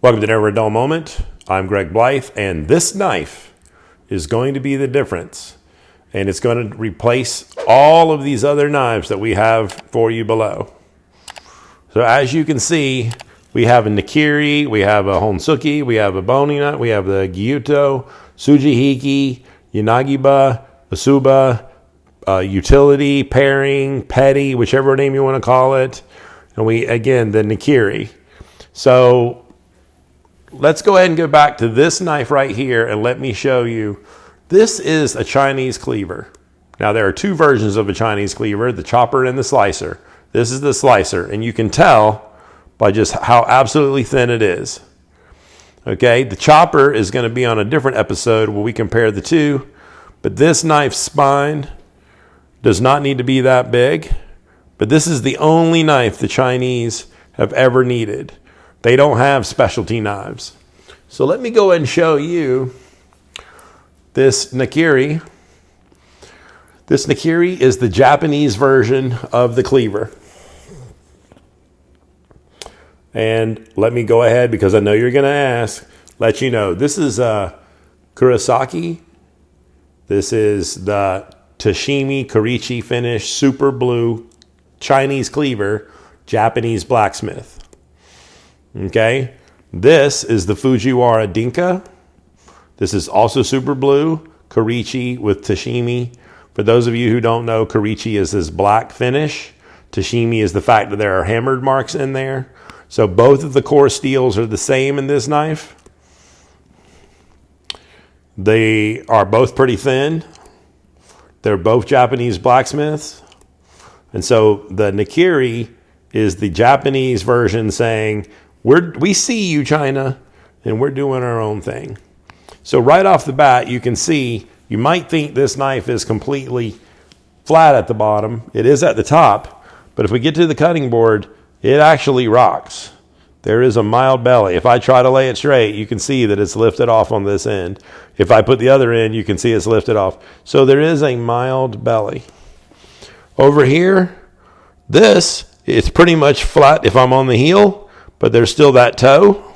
Welcome to Never a Dull Moment. I'm Greg Blythe, and this knife is going to be the difference. And it's going to replace all of these other knives that we have for you below. So as you can see, we have a Nakiri, we have a Honesuki, we have a boning knife, we have the Gyuto, Sujihiki, Yanagiba, Asuba, utility, pairing, petty, whichever name you want to call it. And again, the Nikiri. So let's go ahead and go back to this knife right here and let me show you. This is a Chinese cleaver. Now there are two versions of a Chinese cleaver, the chopper and the slicer. This is the slicer, and you can tell by just how absolutely thin it is. Okay, the chopper is going to be on a different episode where we compare the two, but this knife's spine does not need to be that big, but this is the only knife the Chinese have ever needed. They don't have specialty knives. So let me go ahead and show you this Nakiri. This Nikiri is the Japanese version of the cleaver. And let me go ahead, because I know you're going to ask, let you know. This is Kurosaki. This is the Tashimi Korichi finish super blue Chinese cleaver, Japanese blacksmith. Okay, this is the Fujiwara Dinka. This is also super blue, Korichi with Tashimi. For those of you who don't know, Korichi is this black finish. Tashimi is the fact that there are hammered marks in there. So both of the core steels are the same in this knife. They are both pretty thin. They're both Japanese blacksmiths. And so the Nikiri is the Japanese version saying, we see you, China, and we're doing our own thing. So right off the bat, you can see, you might think this knife is completely flat at the bottom. It is at the top, but if we get to the cutting board, it actually rocks. There is a mild belly. If I try to lay it straight, you can see that it's lifted off on this end. If I put the other end, you can see it's lifted off. So there is a mild belly. Over here, it's pretty much flat if I'm on the heel, but there's still that toe.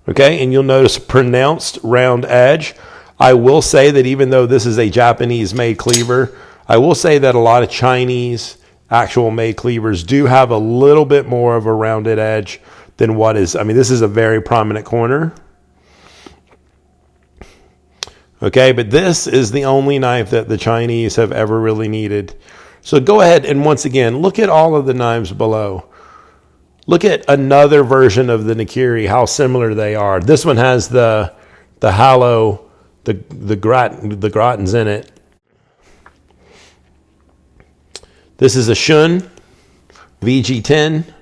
Okay, and you'll notice a pronounced round edge. I will say that even though this is a Japanese-made cleaver, I will say that a lot of Chinese actual made cleavers do have a little bit more of a rounded edge than what is. I mean, this is a very prominent corner. Okay, but this is the only knife that the Chinese have ever really needed. So go ahead and once again, look at all of the knives below. Look at another version of the Nikiri, how similar they are. This one has the hollow, the gratins in it. This is a Shun VG10. You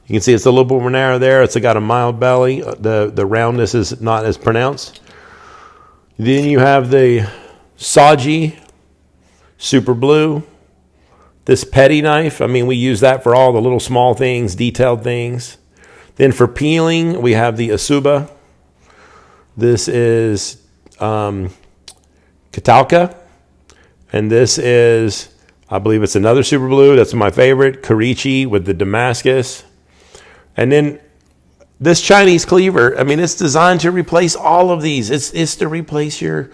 can see it's a little bit more narrow there. It's got a mild belly. The roundness is not as pronounced. Then you have the Saji Super Blue. This petty knife, I mean, we use that for all the little small things, detailed things. Then for peeling, we have the Asuba. This is Katauka. And this is, I believe it's another super blue. That's my favorite, Korichi with the Damascus. And then this Chinese cleaver, I mean, it's designed to replace all of these. It's to replace your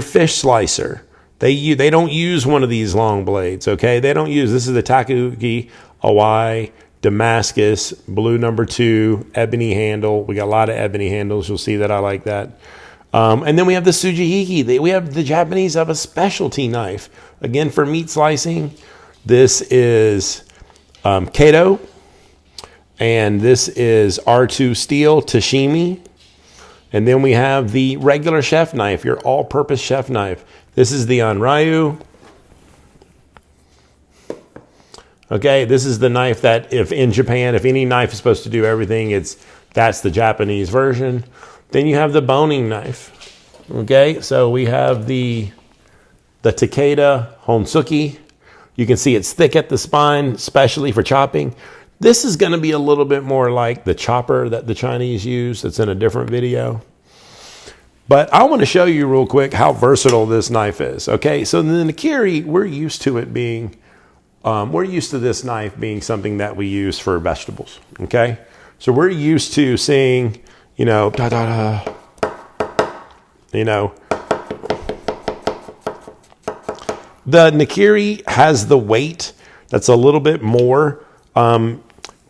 fish slicer. They don't use one of these long blades, okay? They don't use, this is the Takayuki, Iwai, Damascus, blue number 2, ebony handle. We got a lot of ebony handles. You'll see that I like that. And then we have the Sujihiki. We have the Japanese have a specialty knife. Again, for meat slicing, this is Kato. And this is R2 steel, Tashimi. And then we have the regular chef knife, your all-purpose chef knife. This is the Anryu. Okay, this is the knife that if in Japan, if any knife is supposed to do everything, that's the Japanese version. Then you have the boning knife. Okay, so we have the Takeda Honesuki. You can see it's thick at the spine, especially for chopping. This is going to be a little bit more like the chopper that the Chinese use. That's in a different video. But I want to show you real quick how versatile this knife is. Okay, so the Nikiri, we're used to it being, we're used to this knife being something that we use for vegetables. Okay, So we're used to seeing, you know, da da da, you know. The Nikiri has the weight that's a little bit more.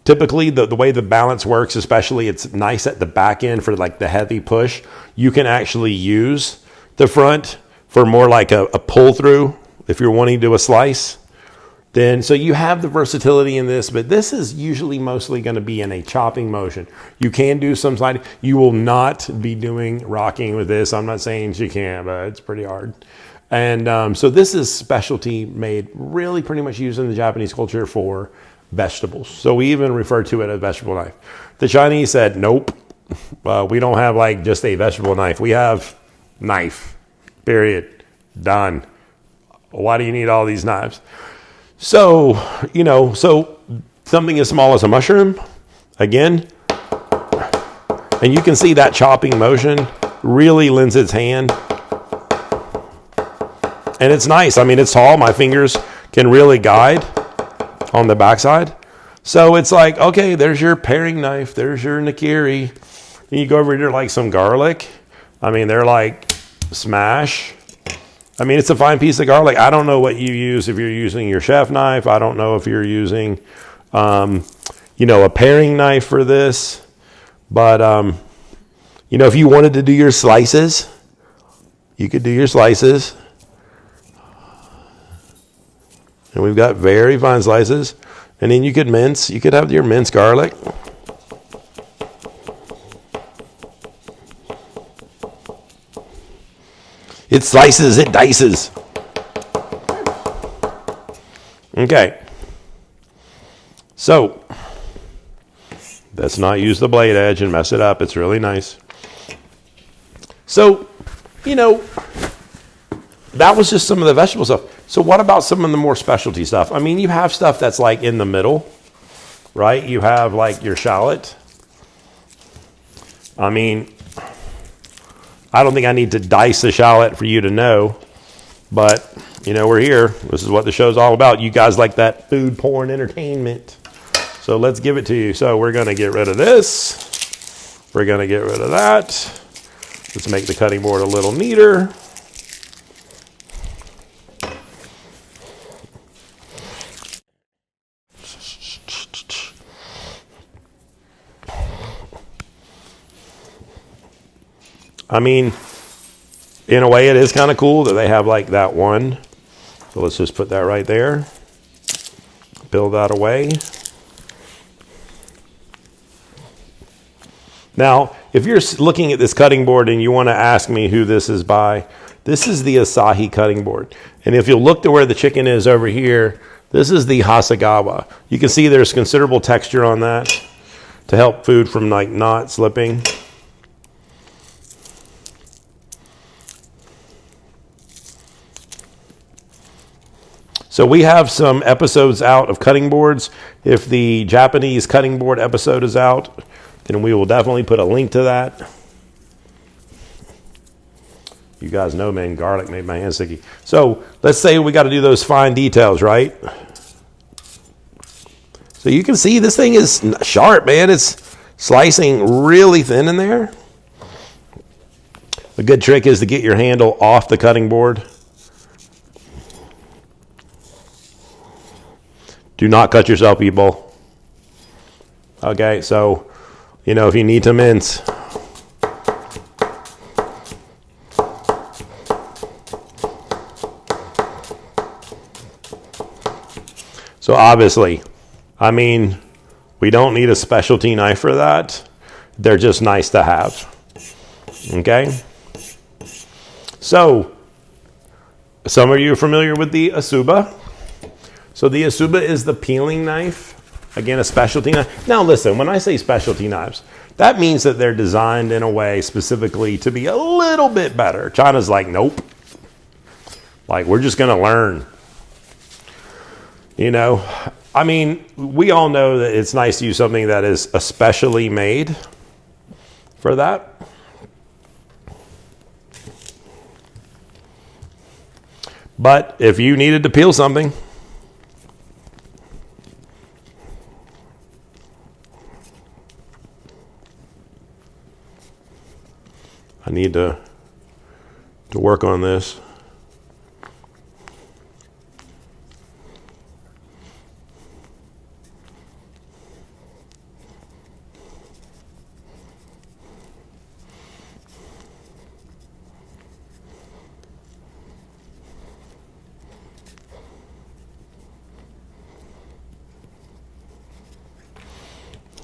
Typically, the way the balance works, especially it's nice at the back end for like the heavy push. You can actually use the front for more like a pull through if you're wanting to do a slice. Then, so you have the versatility in this, but this is usually mostly going to be in a chopping motion. You can do some sliding. You will not be doing rocking with this. I'm not saying you can't, but it's pretty hard. And so this is specialty made, really pretty much used in the Japanese culture for vegetables. So we even refer to it as vegetable knife. The Chinese said, nope, we don't have like just a vegetable knife. We have knife, period, done. Why do you need all these knives? So, you know, so something as small as a mushroom, again, and you can see that chopping motion really lends its hand. And it's nice. I mean, it's tall. My fingers can really guide on the backside. So it's like, okay, there's your paring knife. There's your Nakiri. Then you go over here like some garlic. I mean, they're like smash. I mean, it's a fine piece of garlic. I don't know what you use if you're using your chef knife. I don't know if you're using, you know, a paring knife for this. But, you know, if you wanted to do your slices, you could do your slices. And we've got very fine slices. And then you could mince. You could have your minced garlic. It slices, it dices. Okay. So, let's not use the blade edge and mess it up. It's really nice. So, you know, that was just some of the vegetable stuff. So what about some of the more specialty stuff? I mean, you have stuff that's like in the middle, right? You have like your shallot. I mean, I don't think I need to dice a shallot for you to know, but you know, we're here. This is what the show's all about. You guys like that food porn entertainment. So let's give it to you. So we're going to get rid of this. We're going to get rid of that. Let's make the cutting board a little neater. I mean, in a way, it is kind of cool that they have like that one. So let's just put that right there. Build that away. Now, if you're looking at this cutting board and you want to ask me who this is by, this is the Asahi cutting board. And if you look to where the chicken is over here, this is the Hasegawa. You can see there's considerable texture on that to help food from like not slipping. So we have some episodes out of cutting boards. If the Japanese cutting board episode is out, then we will definitely put a link to that. You guys know, man, garlic made my hands sticky. So let's say we got to do those fine details, right? So you can see this thing is sharp, man. It's slicing really thin in there. A good trick is to get your handle off the cutting board. Do not cut yourself, people. Okay, so, you know, if you need to mince. So obviously, I mean, we don't need a specialty knife for that. They're just nice to have. Okay? So, some of you are familiar with the Asuba. So the Asuba is the peeling knife. Again, a specialty knife. Now listen, when I say specialty knives, that means that they're designed in a way specifically to be a little bit better. China's like, nope. Like, we're just going to learn. You know, I mean, we all know that it's nice to use something that is especially made for that. But if you needed to peel something, I need to work on this.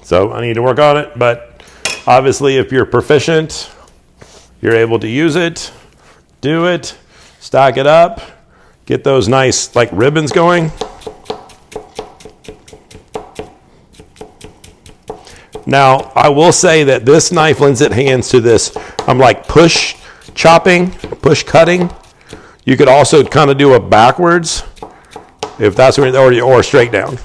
So I need to work on it, but obviously if you're proficient, you're able to use it, do it, stack it up, get those nice like ribbons going. Now, I will say that this knife lends its hands to this. I'm like push chopping, push cutting. You could also kind of do a backwards if that's what, or straight down.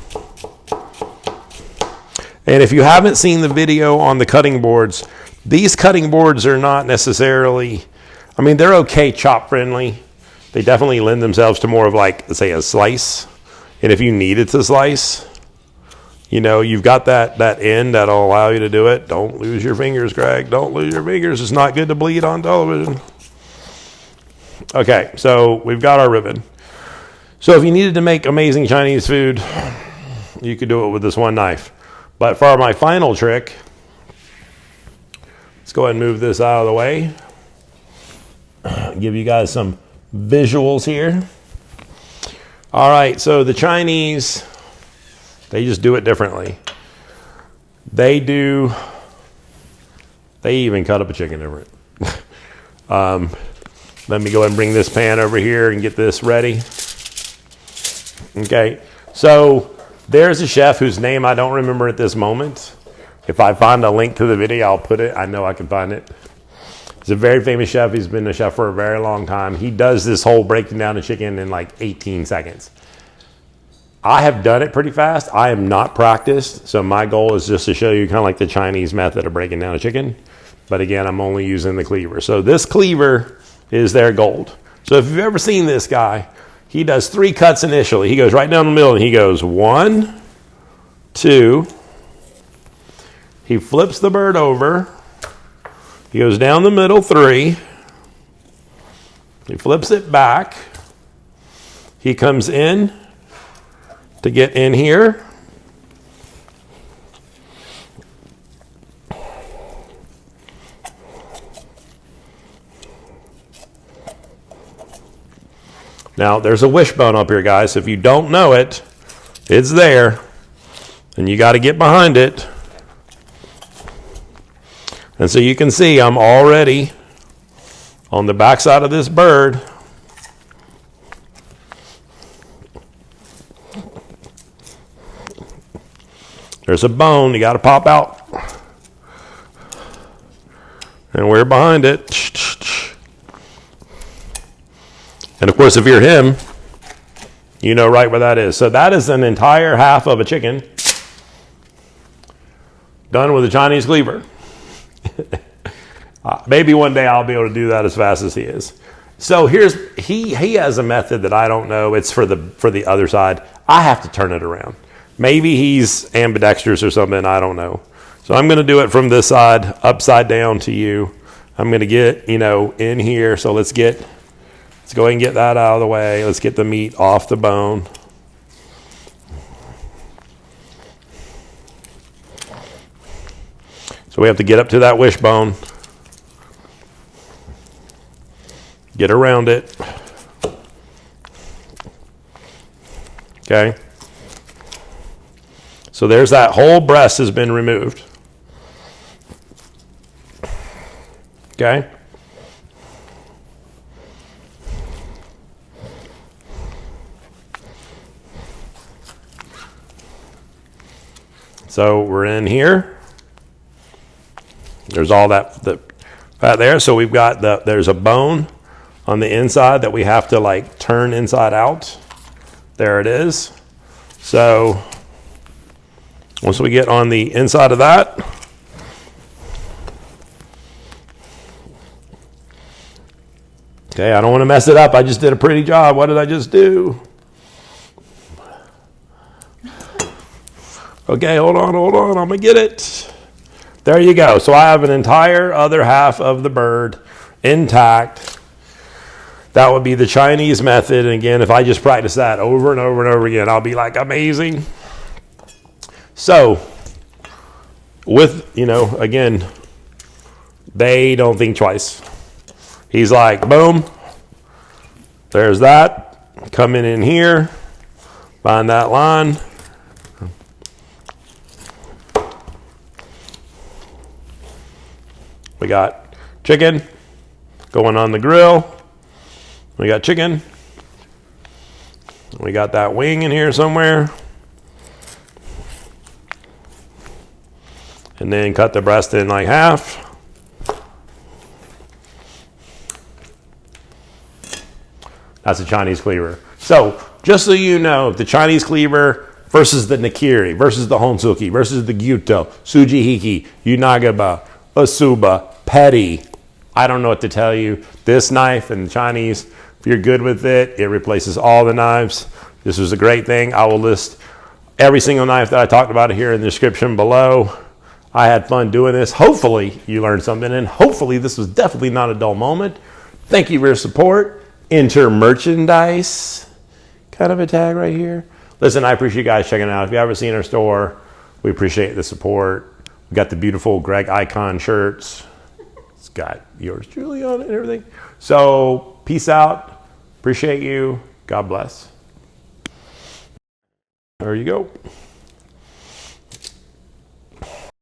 And if you haven't seen the video on the cutting boards, these cutting boards are not necessarily, I mean, they're okay chop friendly. They definitely lend themselves to more of like, let's say, a slice. And if you needed to slice, you know, you've got that end that'll allow you to do it. Don't lose your fingers, Greg. Don't lose your fingers. It's not good to bleed on television. Okay, so we've got our ribbon. So if you needed to make amazing Chinese food, you could do it with this one knife. But for my final trick, let's go ahead and move this out of the way. Give you guys some visuals here. All right, so the Chinese, they just do it differently. They even cut up a chicken different. Let me go ahead and bring this pan over here and get this ready. Okay, so there's a chef whose name I don't remember at this moment. If I find a link to the video, I'll put it. I know I can find it. He's a very famous chef. He's been a chef for a very long time. He does this whole breaking down a chicken in like 18 seconds. I have done it pretty fast. I am not practiced, so my goal is just to show you kind of like the Chinese method of breaking down a chicken. But again, I'm only using the cleaver. So this cleaver is their gold. So if you've ever seen this guy, he does 3 cuts initially. He goes right down the middle and he goes 1, 2. He flips the bird over. He goes down the middle 3. He flips it back. He comes in to get in here. Now, there's a wishbone up here, guys. If you don't know it, it's there. And you got to get behind it. And so you can see I'm already on the backside of this bird. There's a bone you got to pop out. And we're behind it. And of course, if you're him, you know right where that is. So that is an entire half of a chicken done with a Chinese cleaver. Maybe one day I'll be able to do that as fast as he is. So he has a method that I don't know. It's for the other side. I have to turn it around. Maybe he's ambidextrous or something. I don't know. So I'm going to do it from this side, upside down to you. I'm going to get, in here. So let's go ahead and get that out of the way. Let's get the meat off the bone. So we have to get up to that wishbone. Get around it. Okay. So there's that whole breast has been removed. Okay. So we're in here. There's all the fat there. So we've got there's a bone on the inside that we have to turn inside out. There it is. So once we get on the inside of that, okay, I don't want to mess it up. I just did a pretty job. What did I just do? Okay, hold on. I'm going to get it. There you go. So I have an entire other half of the bird. intact. That would be the Chinese method. And again, if I just practice that over and over and over again, I'll be like amazing. So, with, you know, again, they don't think twice. He's like, boom, there's that. Coming in here, find that line. We got chicken going on the grill. We got chicken. We got that wing in here somewhere. And then cut the breast in like half. That's a Chinese cleaver. So, just so you know, the Chinese cleaver versus the Nikiri, versus the Honesuki, versus the Gyuto, Sujihiki, Yanagiba, Asuba, Petty. I don't know what to tell you. This knife and the Chinese, if you're good with it, it replaces all the knives. This was a great thing. I will list every single knife that I talked about here in the description below. I had fun doing this. Hopefully you learned something, and hopefully this was definitely not a dull moment. Thank you for your support. Enter merchandise. Kind of a tag right here. Listen, I appreciate you guys checking it out. If you haven't seen our store, we appreciate the support. We got the beautiful Greg Icon shirts. It's got yours truly on it and everything. So peace out. Appreciate you. God bless. There you go.